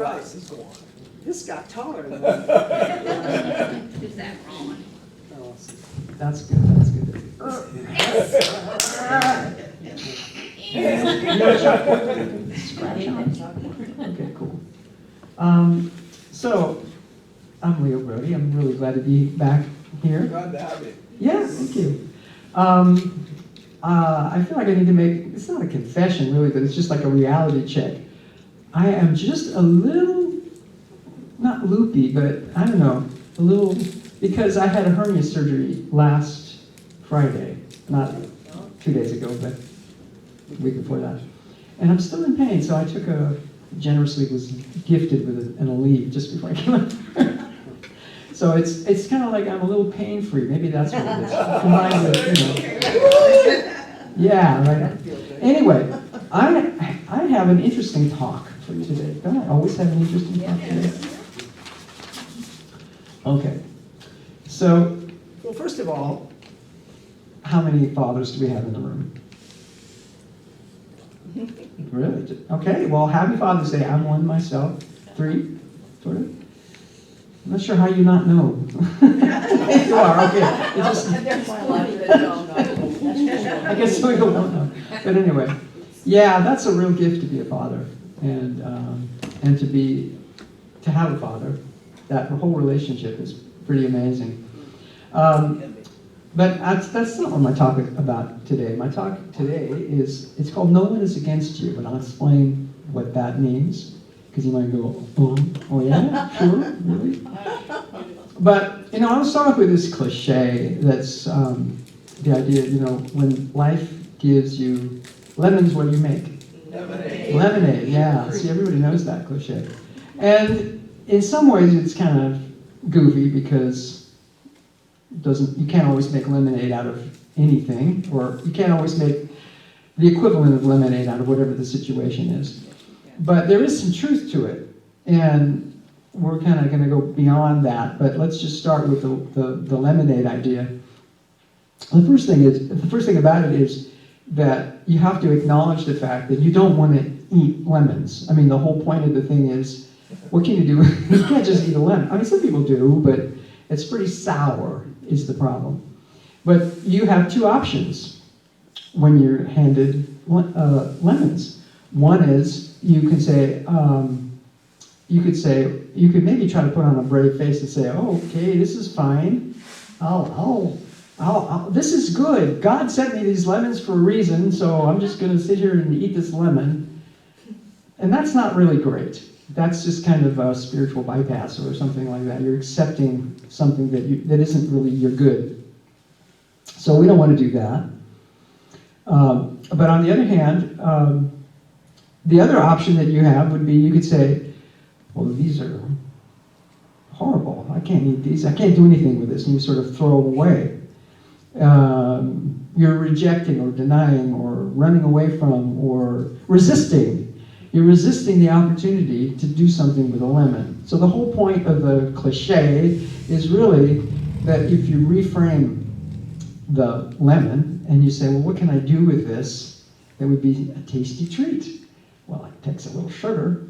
rise is gone. This got taller than Is that wrong? Oh, That's good, that's good. No chocolate. Scratch on. Okay, cool. So, I'm Leo Brody. I'm really glad to be back here. glad to have you. Yeah, thank you. I feel like I need to make, it's not a confession really, but it's just like a reality check. I am just a little, not loopy, but I don't know, a little, because I had a hernia surgery last Friday, not 2 days ago, but a week before that. And I'm still in pain, so I generously was gifted with an Aleve just before I came up. So it's kind of like I'm a little pain-free. Maybe that's what it is. Combined with, yeah, right. Anyway, I have an interesting talk for you today. Don't I always have an interesting talk today? Okay. So, Well, first of all, how many fathers do we have in the room? Really? Okay, well, happy Father's Day. I'm one myself. 3, sort of. I'm not sure how you not know. You are, okay. I guess some people don't know. But anyway, yeah, that's a real gift to be a father. And to have a father. That whole relationship is pretty amazing. But that's not what my talk is about today. My talk today it's called No One Is Against You, and I'll explain what that means. Because you might go, oh yeah, sure, really? But, I want to start off with this cliche that's the idea, when life gives you lemons, what do you make? lemonade. Lemonade, yeah. See, everybody knows that cliche. And in some ways it's kind of goofy because you can't always make lemonade out of anything, or you can't always make the equivalent of lemonade out of whatever the situation is. But there is some truth to it, and we're kind of going to go beyond that, but let's just start with the lemonade idea. The first thing about it is that you have to acknowledge the fact that you don't want to eat lemons. I mean, the whole point of the thing is, what can you do? You can't just eat a lemon. I mean, some people do, but it's pretty sour is the problem. But you have 2 options when you're handed lemons. One is you could maybe try to put on a brave face and say, oh, okay, this is fine. This is good. God sent me these lemons for a reason, so I'm just going to sit here and eat this lemon. And that's not really great. That's just kind of a spiritual bypass or something like that. You're accepting something that isn't really your good. So we don't want to do that. But on the other hand, the other option that you have would be you could say, well, these are horrible. I can't eat these. I can't do anything with this. And you sort of throw them away. You're rejecting or denying or running away from or resisting. You're resisting the opportunity to do something with a lemon. So the whole point of the cliche is really that if you reframe the lemon and you say, well, what can I do with this that would be a tasty treat? Well, it takes a little sugar,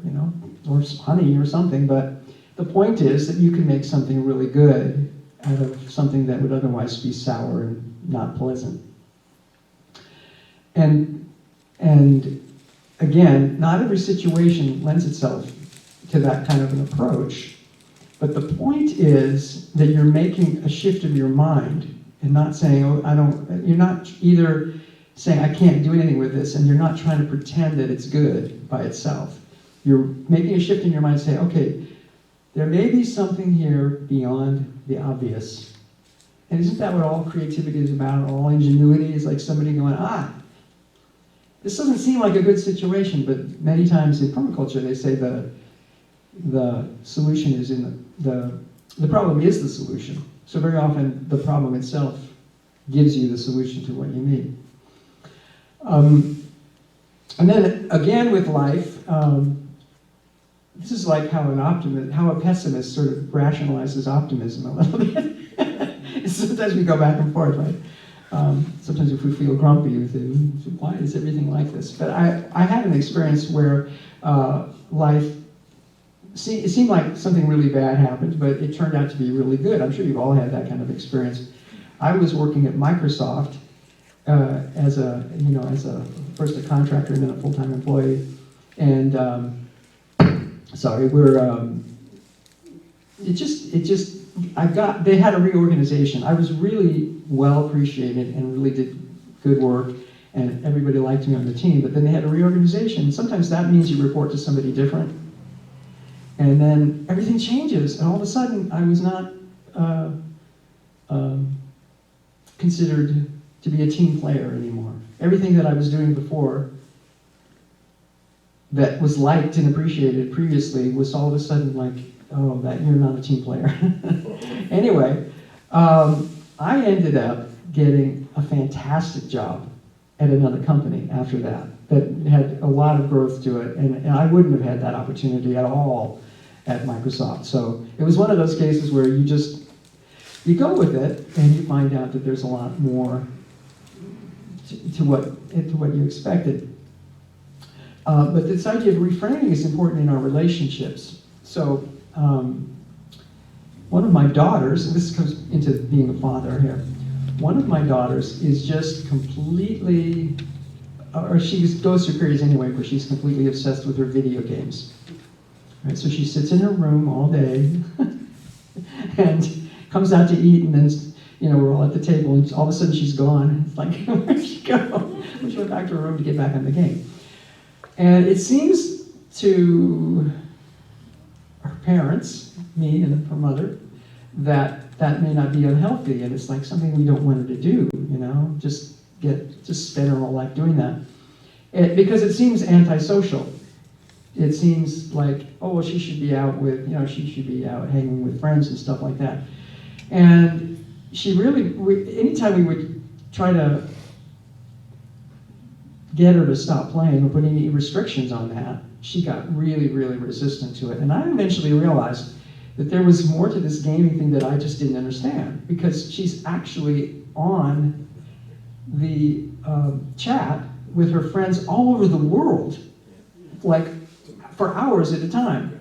or honey or something, but the point is that you can make something really good out of something that would otherwise be sour and not pleasant. And again, not every situation lends itself to that kind of an approach, but the point is that you're making a shift of your mind and not saying, you're not either saying, I can't do anything with this, and you're not trying to pretend that it's good by itself. You're making a shift in your mind and say, okay, there may be something here beyond the obvious. And isn't that what all creativity is about? All ingenuity is like somebody going, this doesn't seem like a good situation, but many times in permaculture they say the solution is the problem is the solution. So very often the problem itself gives you the solution to what you need. And then again with life, this is like how a pessimist sort of rationalizes optimism a little bit. Sometimes we go back and forth, right? Sometimes if we feel grumpy, we say, why is everything like this? But I had an experience where life it seemed like something really bad happened, but it turned out to be really good. I'm sure you've all had that kind of experience. I was working at Microsoft as first a contractor and then a full-time employee, and they had a reorganization. I was really well appreciated and really did good work, and everybody liked me on the team, but then they had a reorganization. Sometimes that means you report to somebody different, and then everything changes, and all of a sudden I was not considered to be a team player anymore. Everything that I was doing before that was liked and appreciated previously was all of a sudden like, oh, that you're not a team player. Anyway, I ended up getting a fantastic job at another company after that had a lot of growth to it, and I wouldn't have had that opportunity at all at Microsoft. So it was one of those cases where you go with it and you find out that there's a lot more to what you expected. But this idea of reframing is important in our relationships. So one of my daughters, and this comes into being a father here, one of my daughters is just completely, or she goes through periods anyway where she's completely obsessed with her video games. Right? So she sits in her room all day and comes out to eat, and then we're all at the table, and all of a sudden she's gone. It's like, where'd she go? She went back to her room to get back on the game. And it seems to her parents, me and her mother, that may not be unhealthy, and it's like something we don't want her to do, just spend her whole life doing that. Because it seems antisocial. It seems like, oh, well, she should be out with, she should be out hanging with friends and stuff like that. And she anytime we would try to get her to stop playing or put any restrictions on that, she got really, really resistant to it. And I eventually realized that there was more to this gaming thing that I just didn't understand, because she's actually on the chat with her friends all over the world, like for hours at a time.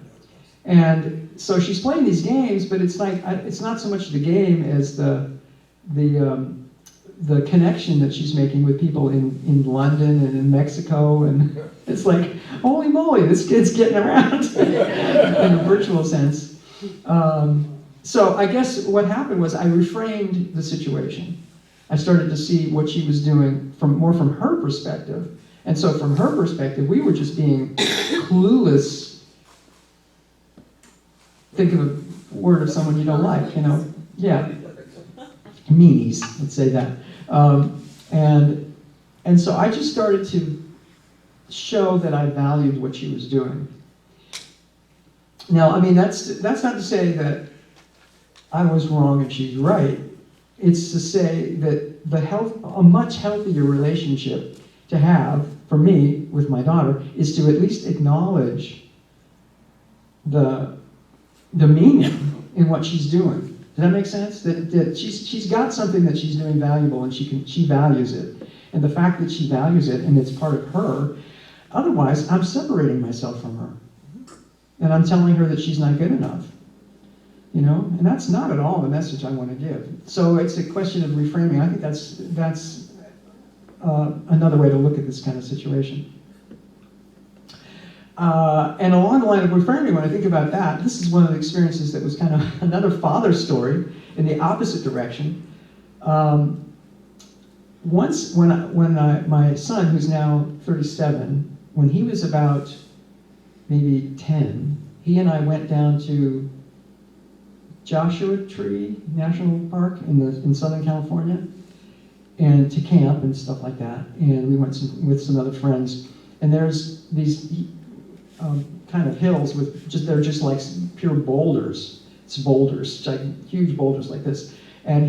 And so she's playing these games, but it's like, it's not so much the game as the connection that she's making with people in London and in Mexico, and it's like, holy moly, this kid's getting around in a virtual sense. So I guess what happened was I reframed the situation. I started to see what she was doing more from her perspective, and so from her perspective, we were just being clueless. Think of a word of someone you don't like, yeah. Meanies, let's say that. And so I just started to show that I valued what she was doing. Now, I mean, that's not to say that I was wrong and she's right. It's to say that a much healthier relationship to have, for me, with my daughter, is to at least acknowledge the meaning in what she's doing. Does that make sense? That she's got something that she's doing valuable, and she values it. And the fact that she values it and it's part of her, otherwise I'm separating myself from her. And I'm telling her that she's not good enough. And that's not at all the message I want to give. So it's a question of reframing. I think that's another way to look at this kind of situation. And along the line of reframing, when I think about that, this is one of the experiences that was kind of another father story in the opposite direction. Once, when my son, who's now 37, when he was about maybe 10, he and I went down to Joshua Tree National Park in Southern California, and to camp and stuff like that. And we went with some other friends. And there's these kind of hills they're just like pure boulders. It's boulders, like huge boulders like this. And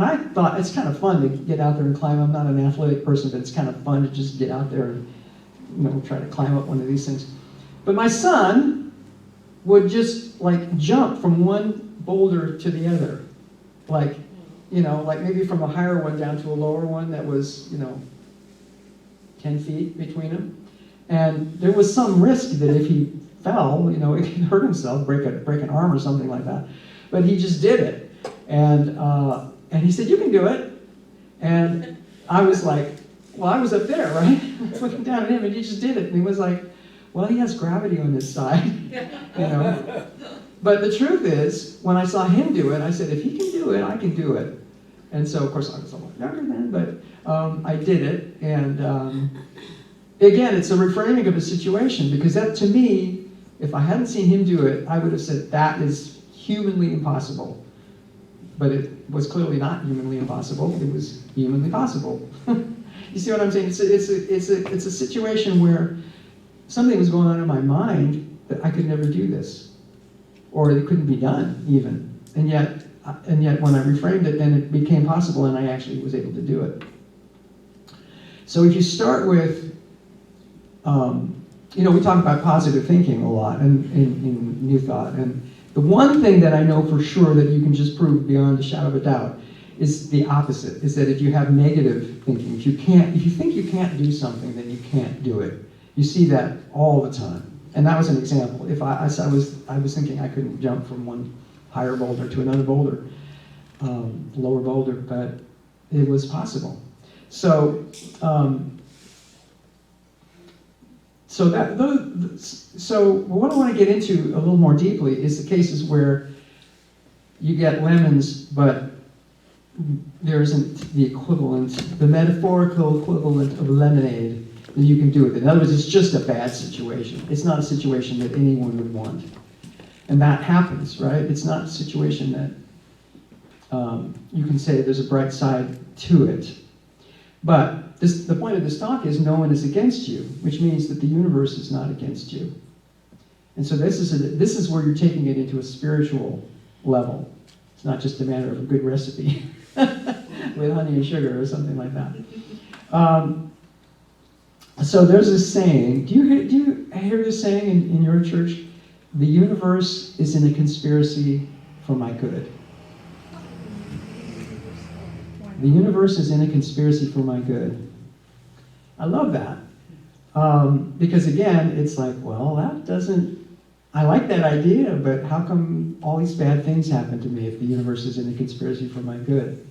I thought it's kind of fun to get out there and climb. I'm not an athletic person, but it's kind of fun to just get out there and try to climb up one of these things. But my son would just like jump from one boulder to the other, like maybe from a higher one down to a lower one that was 10 feet between them. And there was some risk that if he fell, he could hurt himself, break an arm or something like that. But he just did it. And he said, "You can do it." And I was like, well, I was up there, right? Looking down at him, and he just did it. And he was like, well, he has gravity on his side, But the truth is, when I saw him do it, I said, if he can do it, I can do it. And so, of course, I was a lot younger then, but I did it. And again, it's a reframing of a situation, because that, to me, if I hadn't seen him do it, I would have said, that is humanly impossible. But it was clearly not humanly impossible. It was humanly possible. You see what I'm saying? It's a situation where something was going on in my mind that I could never do this, or it couldn't be done even. And yet when I reframed it, then it became possible, and I actually was able to do it. So if you start with, we talk about positive thinking a lot in New Thought, and the one thing that I know for sure that you can just prove beyond a shadow of a doubt is the opposite, is that if you have negative thinking, if you think you can't do something, then you can't do it. You see that all the time. And that was an example. If I was thinking I couldn't jump from one higher boulder to another boulder, lower boulder, but it was possible. So what I want to get into a little more deeply is the cases where you get lemons, but there isn't the equivalent, the metaphorical equivalent of lemonade, then you can do it. In other words, it's just a bad situation. It's not a situation that anyone would want. And that happens, right? It's not a situation that you can say there's a bright side to it. But the point of this talk is no one is against you, which means that the universe is not against you. And so this is where you're taking it into a spiritual level. It's not just a matter of a good recipe with honey and sugar or something like that. So there's a saying. Do you hear this saying in your church? The universe is in a conspiracy for my good. The universe is in a conspiracy for my good. I love that. Because again, it's like, well, I like that idea, but how come all these bad things happen to me if the universe is in a conspiracy for my good?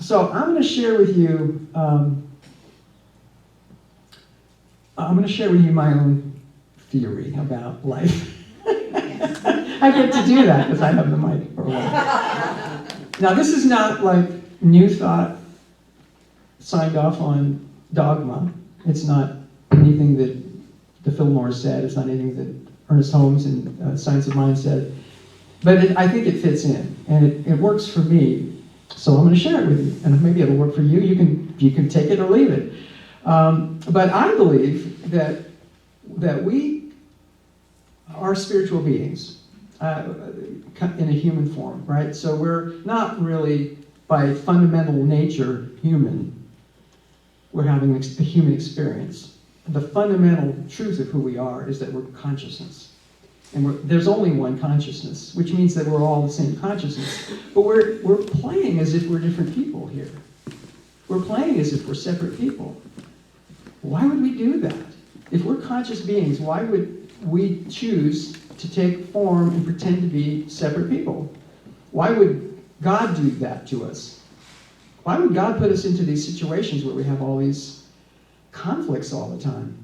So I'm going to share with you, my own theory about life. I get to do that because I have the mic for a while. Now, this is not like New Thought signed off on dogma. It's not anything that the Fillmore said. It's not anything that Ernest Holmes and Science of Mind said. But I think it fits in, and it works for me. So I'm going to share it with you, and maybe it'll work for you. You can take it or leave it. But I believe that we are spiritual beings in a human form, right? So we're not really, by fundamental nature, human. We're having a human experience. The fundamental truth of who we are is that we're consciousness. And there's only one consciousness, which means that we're all the same consciousness. But we're playing as if we're different people here. We're playing as if we're separate people. Why would we do that? If we're conscious beings, why would we choose to take form and pretend to be separate people? Why would God do that to us? Why would God put us into these situations where we have all these conflicts all the time?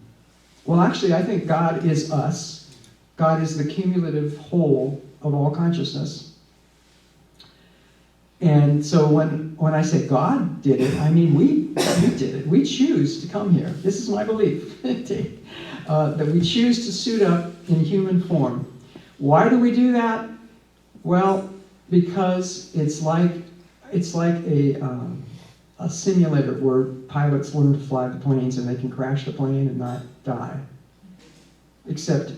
Well, actually, I think God is us. God is the cumulative whole of all consciousness. And so when I say God did it, I mean we did it. We choose to come here. This is my belief, that we choose to suit up in human form. Why do we do that? Well, because it's like a simulator where pilots learn to fly the planes and they can crash the plane and not die. Except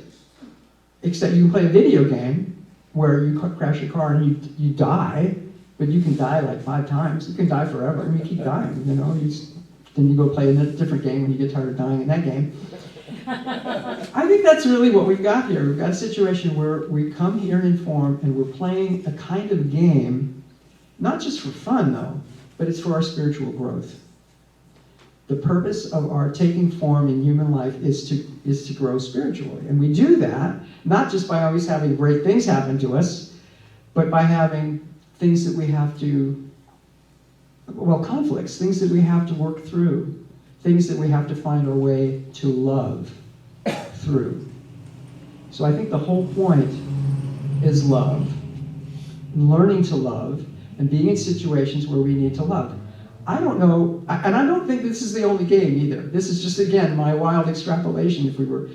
you can play a video game where you crash a car and you die, but you can die like 5 times. You can die forever. I mean, you keep dying, then you go play a different game when you get tired of dying in that game. I think that's really what we've got here. We've got a situation where we come here in form and we're playing a kind of game, not just for fun though, but it's for our spiritual growth. The purpose of our taking form in human life is to grow spiritually. And we do that not just by always having great things happen to us, but by having things that we have to, well, conflicts, things that we have to work through, things that we have to find our way to love through. So I think the whole point is love, learning to love, and being in situations where we need to love. I don't know, and I don't think this is the only game either. This is just, again, my wild extrapolation. If we were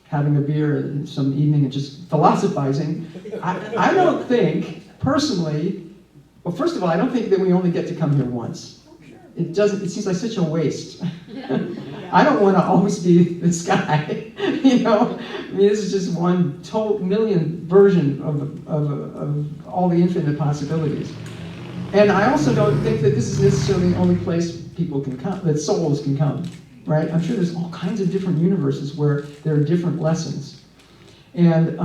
having a beer some evening and just philosophizing, I don't think, personally, well, first of all, I don't think that we only get to come here once. It seems like such a waste. I don't want to always be this guy, you know? I mean, this is just one million version of all the infinite possibilities. And I also don't think that this is necessarily the only place people can come, that souls can come, right? I'm sure there's all kinds of different universes where there are different lessons. And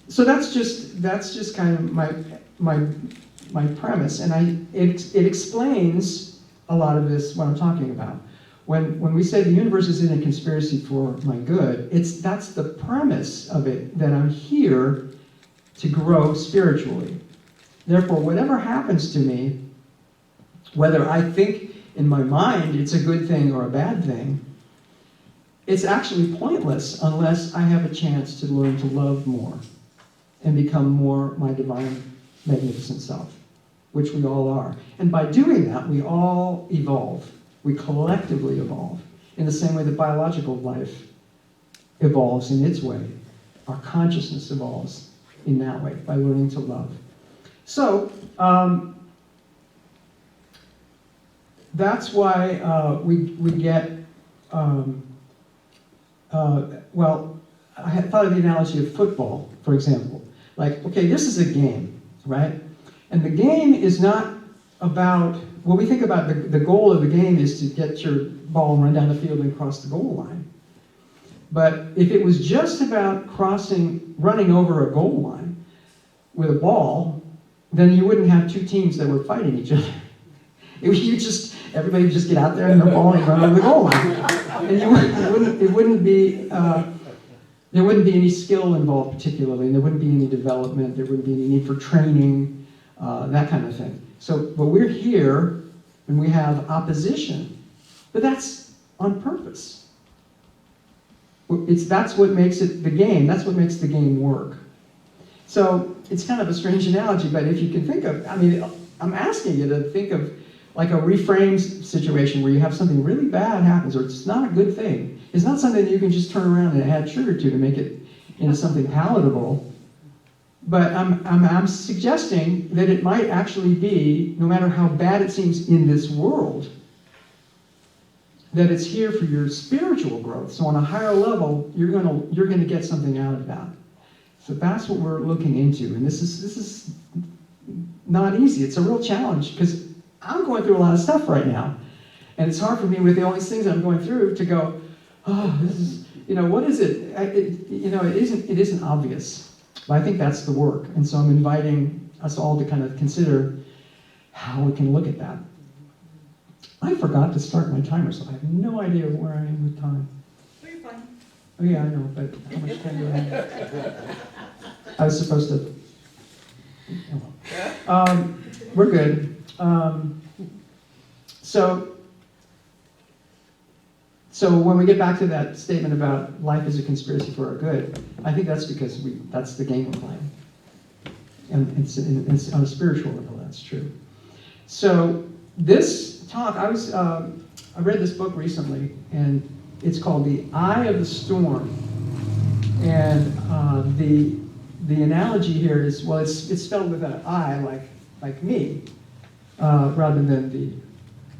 so that's just kind of my premise, and it explains a lot of this, what I'm talking about. When we say the universe is in a conspiracy for my good, that's the premise of it, that I'm here to grow spiritually. Therefore, whatever happens to me, whether I think in my mind it's a good thing or a bad thing, it's actually pointless unless I have a chance to learn to love more and become more my divine, magnificent self, which we all are. And by doing that, we all evolve. We collectively evolve in the same way that biological life evolves in its way. Our consciousness evolves in that way, by learning to love. So, that's why we get, well, I had thought of the analogy of football, for example. Like, okay, this is a game, right? And the game is not about, well, we think about the goal of the game is to get your ball and run down the field and cross the goal line. But if it was just about running over a goal line with a ball, then you wouldn't have two teams that were fighting each other. Everybody would just get out there and the ball and run over the goal line. And there wouldn't be any skill involved particularly, and there wouldn't be any development, there wouldn't be any need for training, that kind of thing. But we're here and we have opposition, but that's on purpose. That's what makes it the game. That's what makes the game work. So it's kind of a strange analogy, but if you can think of, I'm asking you to think of like a reframed situation where you have something really bad happens, or it's not a good thing. It's not something that you can just turn around and add sugar to make it into something palatable. But I'm suggesting that it might actually be, no matter how bad it seems in this world, that it's here for your spiritual growth. So on a higher level, you're going to get something out of that. So that's what we're looking into, and this is not easy. It's a real challenge because I'm going through a lot of stuff right now, and it's hard for me with all these things I'm going through to go, oh, this is, what is it? It isn't obvious, but I think that's the work, and so I'm inviting us all to kind of consider how we can look at that. I forgot to start my timer, so I have no idea where I am with time. You're fine. Oh yeah, I know, but how much time do I have? I was supposed to. We're good. So when we get back to that statement about life is a conspiracy for our good, I think that's because that's the game we're playing. And it's on a spiritual level, that's true. So this talk, I read this book recently, and it's called The Eye of the Storm. And the analogy here is, well, it's spelled with an I, like me, rather than the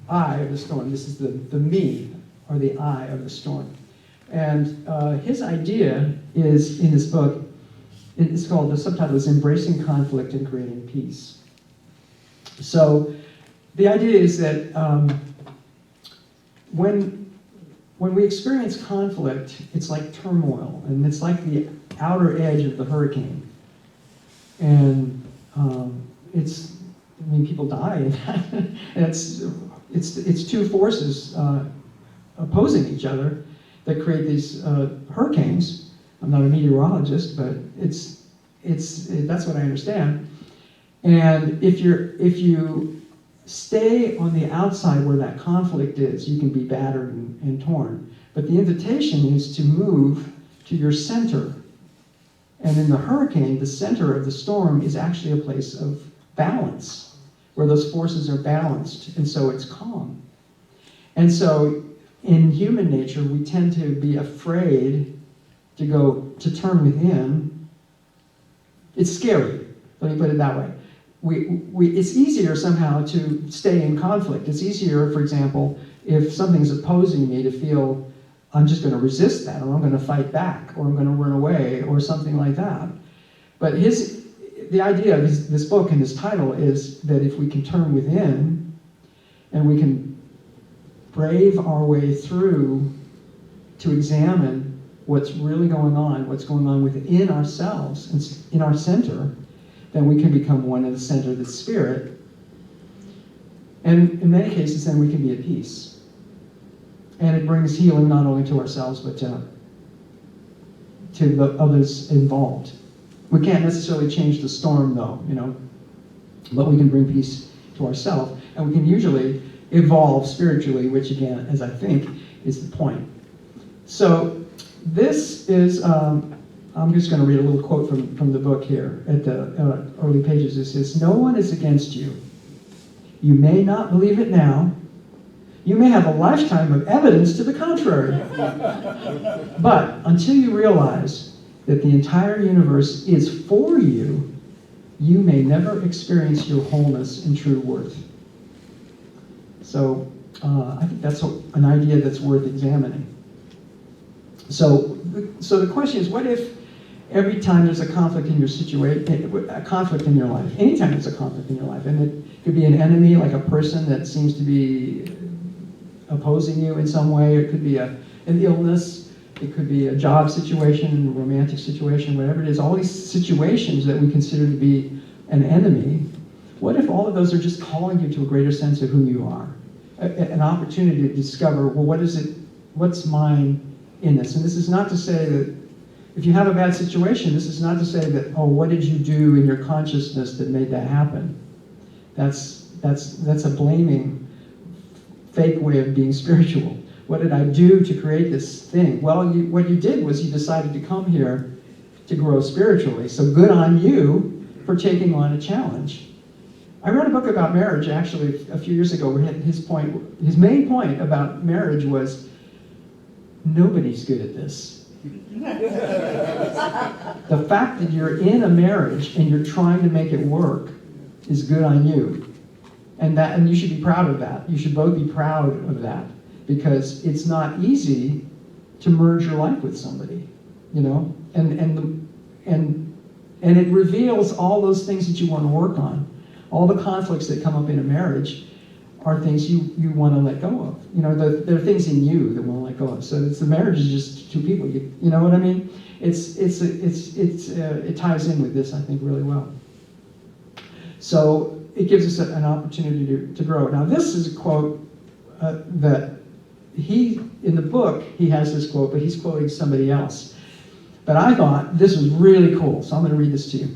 eye of the storm. This is the me, or the eye of the storm. And his idea is, in this book, it's called, the subtitle is Embracing Conflict and Creating Peace. So the idea is that when we experience conflict, it's like turmoil, and it's like the outer edge of the hurricane. And people die, and it's two forces opposing each other that create these hurricanes. I'm not a meteorologist, but that's what I understand. And if you stay on the outside where that conflict is, you can be battered and torn. But the invitation is to move to your center. And in the hurricane, the center of the storm is actually a place of balance, where those forces are balanced, and so it's calm. And so in human nature, we tend to be afraid to turn within. It's scary, let me put it that way. It's easier somehow to stay in conflict. It's easier, for example, if something's opposing me, to feel I'm just going to resist that, or I'm going to fight back, or I'm going to run away, or something like that. But the idea of this book and this title is that if we can turn within and we can brave our way through to examine what's really going on, what's going on within ourselves, in our center, then we can become one in the center of the spirit. And in many cases, then we can be at peace. And it brings healing not only to ourselves, but to the others involved. We can't necessarily change the storm, though, but we can bring peace to ourselves. And we can usually evolve spiritually, which again, as I think, is the point. So this is, I'm just going to read a little quote from the book here at the early pages. It says, "No one is against you. You may not believe it now. You may have a lifetime of evidence to the contrary. But until you realize that the entire universe is for you, you may never experience your wholeness and true worth." So I think that's an idea that's worth examining. So the question is, what if every time there's a conflict in your situation, a conflict in your life, anytime there's a conflict in your life, and it could be an enemy, like a person that seems to be opposing you in some way, it could be an illness, it could be a job situation, a romantic situation, whatever it is, all these situations that we consider to be an enemy, what if all of those are just calling you to a greater sense of who you are? An opportunity to discover, well, what's mine in this? And this is not to say that if you have a bad situation, this is not to say that, oh, what did you do in your consciousness that made that happen? That's a blaming, fake way of being spiritual. What did I do to create this thing? Well, what you did was you decided to come here to grow spiritually. So good on you for taking on a challenge. I wrote a book about marriage, actually, a few years ago, where his main point about marriage was, nobody's good at this. The fact that you're in a marriage and you're trying to make it work is good on you. And you should be proud of that. You should both be proud of that, because it's not easy to merge your life with somebody, and it reveals all those things that you want to work on. All the conflicts that come up in a marriage are things you want to let go of. There are things in you that want to let go of. So the marriage is just two people. You know what I mean? It ties in with this, I think, really well. So it gives us an opportunity to grow. Now, this is a quote that in the book, he has this quote, but he's quoting somebody else. But I thought this was really cool, so I'm going to read this to you.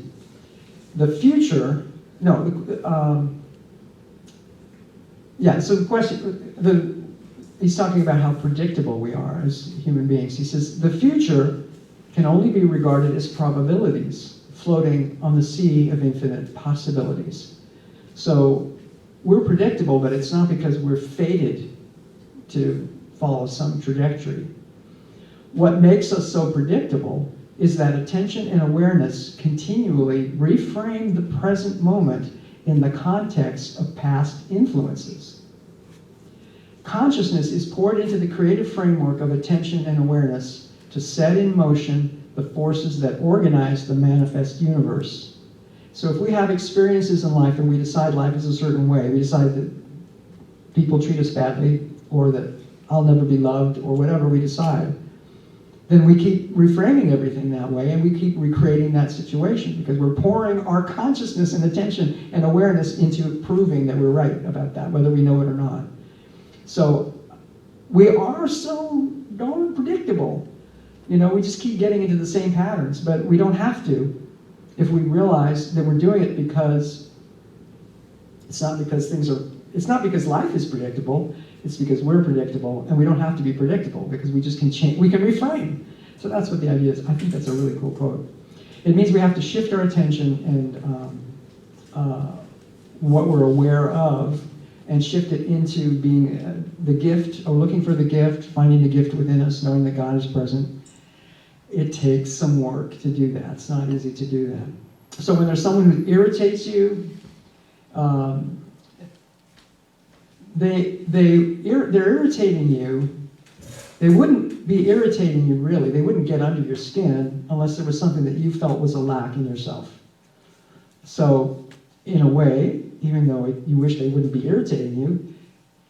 So the question, he's talking about how predictable we are as human beings. He says, the future can only be regarded as probabilities floating on the sea of infinite possibilities. So we're predictable, but it's not because we're fated to follow some trajectory. What makes us so predictable is that attention and awareness continually reframe the present moment in the context of past influences. Consciousness is poured into the creative framework of attention and awareness to set in motion the forces that organize the manifest universe. So if we have experiences in life and we decide life is a certain way, we decide that people treat us badly, or that I'll never be loved, or whatever we decide, then we keep reframing everything that way, and we keep recreating that situation, because we're pouring our consciousness and attention and awareness into proving that we're right about that, whether we know it or not. So we are so darn predictable. You know, we just keep getting into the same patterns, but we don't have to if we realize that we're doing it because it's not because life is predictable, it's because we're predictable, and we don't have to be predictable because we just can change, we can reframe. So that's what the idea is. I think that's a really cool quote. It means we have to shift our attention and what we're aware of and shift it into being the gift, or looking for the gift, finding the gift within us, knowing that God is present. It takes some work to do that. It's not easy to do that. So when there's someone who irritates you, they're irritating you. They wouldn't be irritating you really. They wouldn't get under your skin unless there was something that you felt was a lack in yourself. So in a way, even though you wish they wouldn't be irritating you,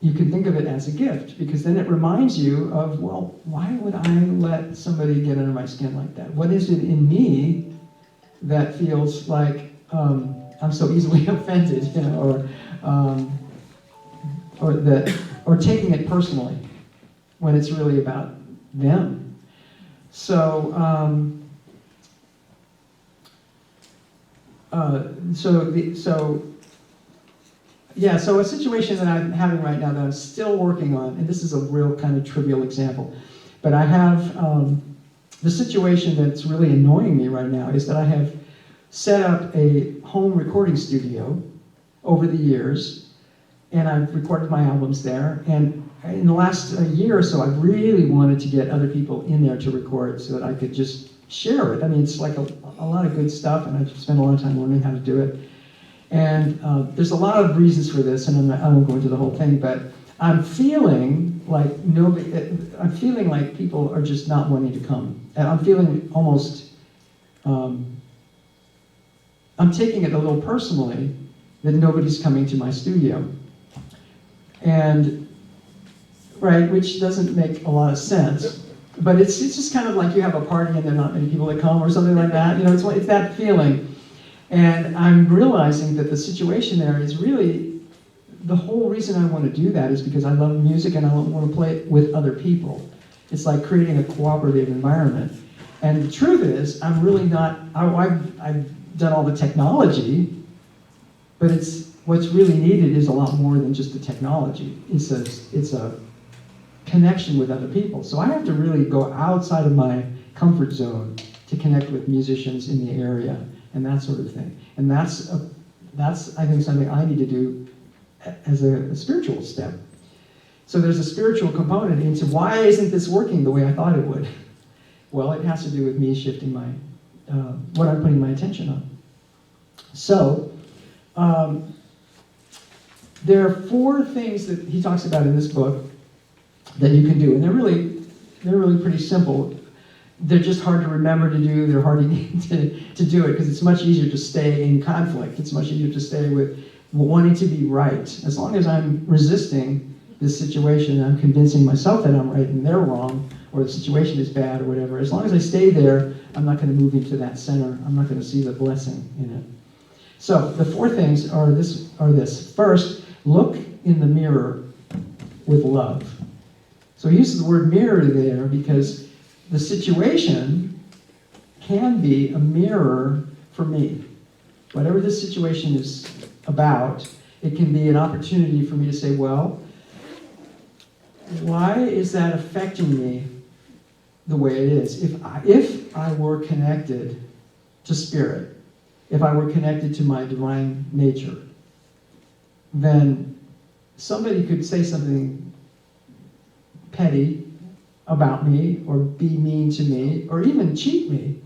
you can think of it as a gift, because then it reminds you of, well, why would I let somebody get under my skin like that? What is it in me that feels like I'm so easily offended, you know, or taking it personally when it's really about them? So, so a situation that I'm having right now that I'm still working on, and this is a real kind of trivial example, but I have the situation that's really annoying me right now is that I have set up a home recording studio over the years, and I've recorded my albums there, and in the last year or so I've really wanted to get other people in there to record so that I could just share it. I mean, it's like a lot of good stuff, and I've spent a lot of time learning how to do it. And there's a lot of reasons for this, and I won't go into the whole thing, but I'm feeling like people are just not wanting to come. And I'm feeling almost, I'm taking it a little personally that nobody's coming to my studio. And, right, which doesn't make a lot of sense. But it's just kind of like you have a party and there are not many people that come or something like that. You know, it's that feeling. And I'm realizing that the situation there is really, the whole reason I want to do that is because I love music and I want to play it with other people. It's like creating a cooperative environment. And the truth is, I'm really not, I've done all the technology, but what's really needed is a lot more than just the technology. It's a connection with other people. So I have to really go outside of my comfort zone to connect with musicians in the area and that sort of thing. And that's I think, something I need to do as a spiritual step. So there's a spiritual component into why isn't this working the way I thought it would? Well, it has to do with me shifting my what I'm putting my attention on. So there are 4 things that he talks about in this book that you can do, and they're really pretty simple. They're just hard to remember to do. They're hard to do it because it's much easier to stay in conflict. It's much easier to stay with wanting to be right. As long as I'm resisting this situation and I'm convincing myself that I'm right and they're wrong, or the situation is bad or whatever, as long as I stay there, I'm not going to move into that center. I'm not going to see the blessing in it. So the 4 things are this. First, look in the mirror with love. So he uses the word mirror there because the situation can be a mirror for me. Whatever this situation is about, it can be an opportunity for me to say, well, why is that affecting me the way it is? If I were connected to spirit, if I were connected to my divine nature, then somebody could say something petty about me, or be mean to me, or even cheat me,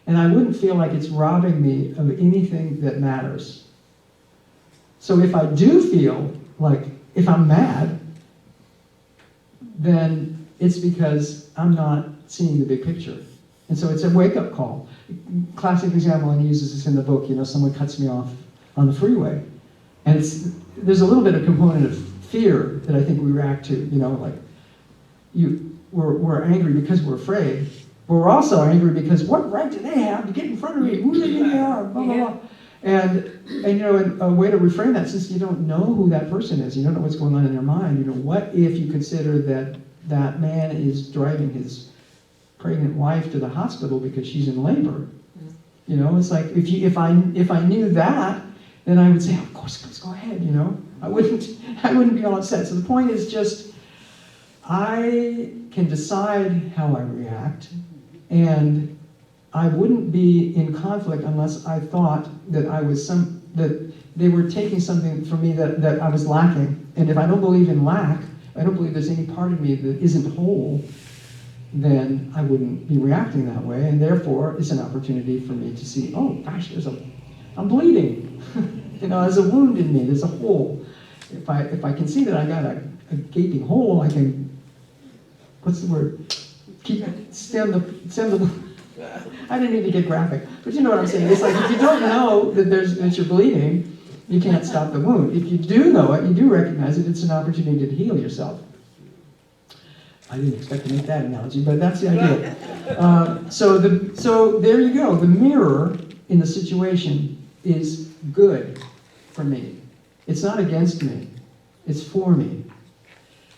and I wouldn't feel like it's robbing me of anything that matters. So if I do feel like, if I'm mad, then it's because I'm not seeing the big picture. And so it's a wake-up call. Classic example, and he uses this in the book, someone cuts me off on the freeway. And there's a little bit of component of fear that I think we react to, like, we're angry because we're afraid, but we're also angry because what right do they have to get in front of me? Who do they think they are? Blah, blah, blah. And a way to reframe that, since you don't know who that person is, you don't know what's going on in their mind, what if you consider that that man is driving his pregnant wife to the hospital because she's in labor. You know, it's like if I knew that, then I would say, of course, please go ahead. You know, I wouldn't be all upset. So the point is just, I can decide how I react, and I wouldn't be in conflict unless I thought that that they were taking something from me that I was lacking. And if I don't believe in lack, I don't believe there's any part of me that isn't whole, then I wouldn't be reacting that way. And therefore, it's an opportunity for me to see, oh gosh, I'm bleeding. You know, there's a wound in me, there's a hole. If I can see that I got a gaping hole, I can, what's the word? Stem the I didn't mean to get graphic, but you know what I'm saying. It's like, if you don't know that you're bleeding, you can't stop the wound. If you do know it, you do recognize it, it's an opportunity to heal yourself. I didn't expect to make that analogy, but that's the idea. So there you go. The mirror in the situation is good for me. It's not against me. It's for me.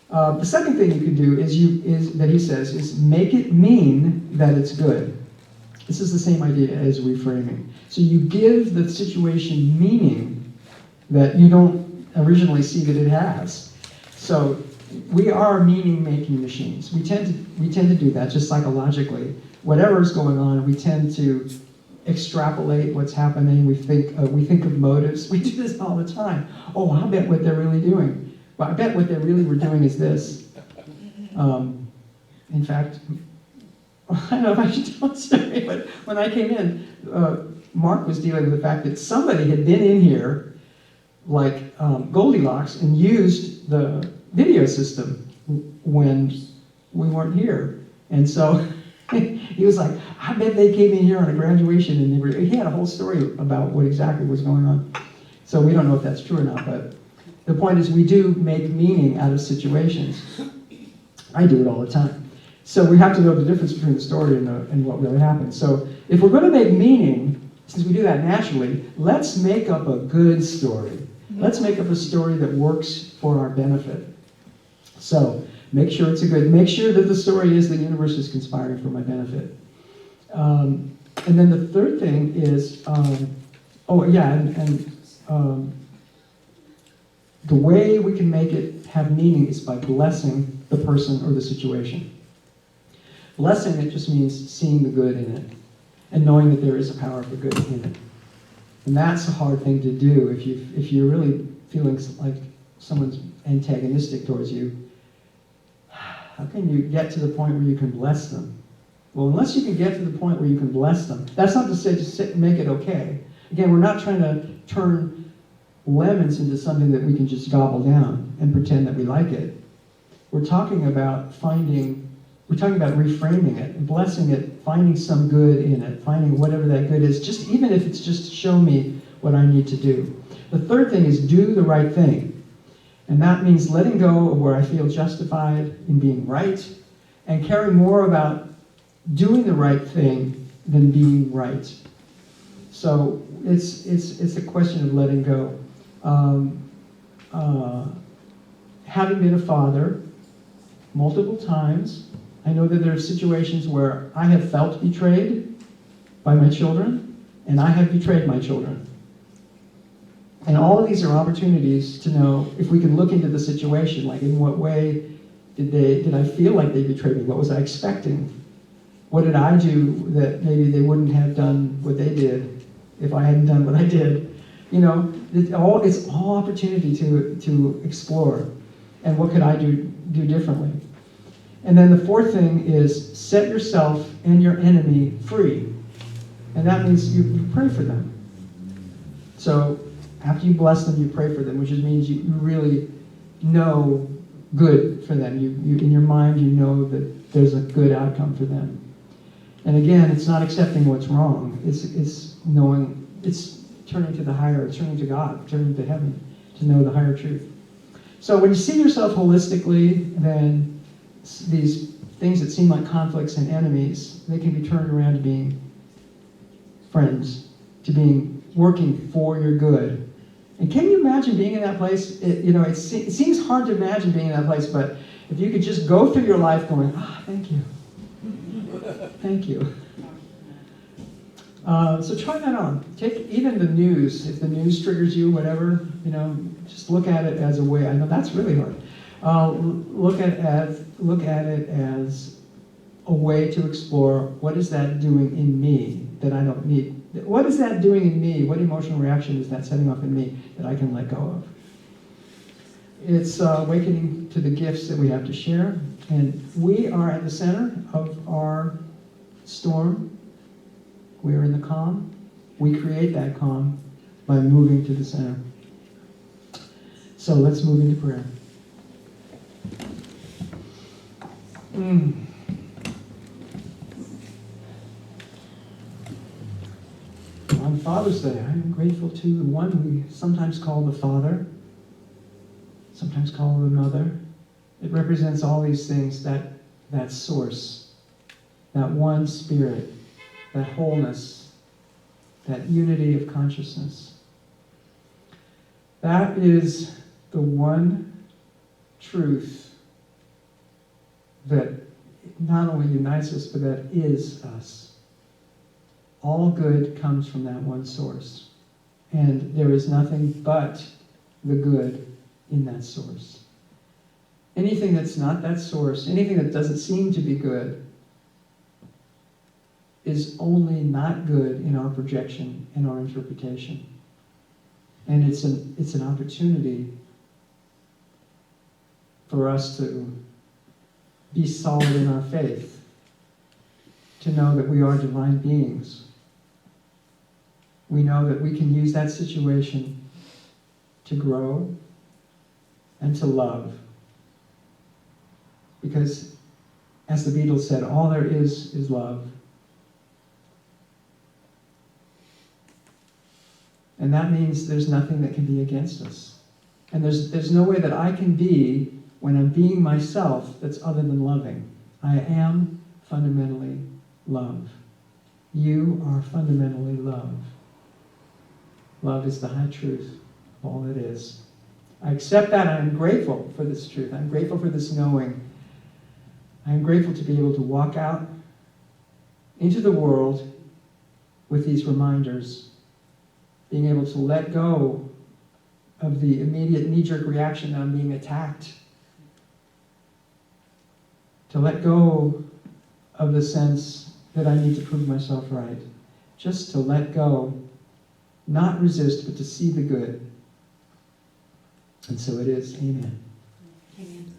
The second thing you can do is make it mean that it's good. This is the same idea as reframing. So you give the situation meaning that you don't originally see that it has. So we are meaning-making machines. We tend to do that just psychologically. Whatever is going on, we tend to extrapolate what's happening. We think of motives. We do this all the time. Oh, I'll bet what they're really doing. Well, I bet what they really were doing is this. In fact, I don't know if I should tell a story, but when I came in, Mark was dealing with the fact that somebody had been in here, like Goldilocks, and used the video system when we weren't here. And so he was like, I bet they came in here on a graduation, and he had a whole story about what exactly was going on. So we don't know if that's true or not, but the point is we do make meaning out of situations. I do it all the time. So we have to know the difference between the story and what really happened. So if we're going to make meaning, since we do that naturally, let's make up a good story. Let's make up a story that works for our benefit. So make sure make sure that the story is the universe is conspiring for my benefit. And then the third thing is, the way we can make it have meaning is by blessing the person or the situation. Blessing it just means seeing the good in it and knowing that there is a power for good in it. And that's a hard thing to do if you're really feeling like someone's antagonistic towards you. How can you get to the point where you can bless them? Well, unless you can get to the point where you can bless them, that's not to say just sit and make it okay. Again, we're not trying to turn lemons into something that we can just gobble down and pretend that we like it. We're talking about reframing it, blessing it, finding some good in it, finding whatever that good is, just even if it's just to show me what I need to do. The third thing is do the right thing. And that means letting go of where I feel justified in being right and caring more about doing the right thing than being right. So it's a question of letting go. Having been a father multiple times, I know that there are situations where I have felt betrayed by my children, and I have betrayed my children. And all of these are opportunities to know if we can look into the situation, like in what way did I feel like they betrayed me? What was I expecting? What did I do that maybe they wouldn't have done what they did if I hadn't done what I did? You know, it's all opportunity to explore. And what could I do differently? And then the fourth thing is set yourself and your enemy free. And that means you pray for them. So after you bless them, you pray for them, which just means you really know good for them. You in your mind, you know that there's a good outcome for them. And again, it's not accepting what's wrong. It's knowing, it's turning to the higher, turning to God, turning to heaven to know the higher truth. So when you see yourself holistically, then these things that seem like conflicts and enemies, they can be turned around to being friends, to being working for your good. And can you imagine being in that place? It seems hard to imagine being in that place, but If you could just go through your life going, thank you. Thank you. So try that on. Take even the news. If the news triggers you, whatever, just look at it as a way. I know that's really hard. Look at it as a way to explore, what is that doing in me that I don't need? What is that doing in me? What emotional reaction is that setting off in me that I can let go of? It's awakening to the gifts that we have to share. And we are at the center of our storm. We are in the calm. We create that calm by moving to the center. So let's move into prayer. On Father's Day, I am grateful to the one we sometimes call the Father, sometimes call the Mother. It represents all these things, that source, that one Spirit, that wholeness, that unity of consciousness. That is the one truth that not only unites us, but that is us. All good comes from that one source. And there is nothing but the good in that source. Anything that's not that source, anything that doesn't seem to be good, is only not good in our projection and our interpretation. And it's an opportunity for us to be solid in our faith, to know that we are divine beings. We know that we can use that situation to grow and to love. Because, as the Beatles said, all there is love. And that means there's nothing that can be against us. And there's no way that I can be, when I'm being myself, that's other than loving. I am fundamentally love. You are fundamentally love. Love is the high truth of all it is. I accept that. I'm grateful for this truth. I'm grateful for this knowing. I'm grateful to be able to walk out into the world with these reminders, being able to let go of the immediate knee-jerk reaction that I'm being attacked, to let go of the sense that I need to prove myself right, just to let go, not resist, but to see the good. And so it is. Amen. Amen.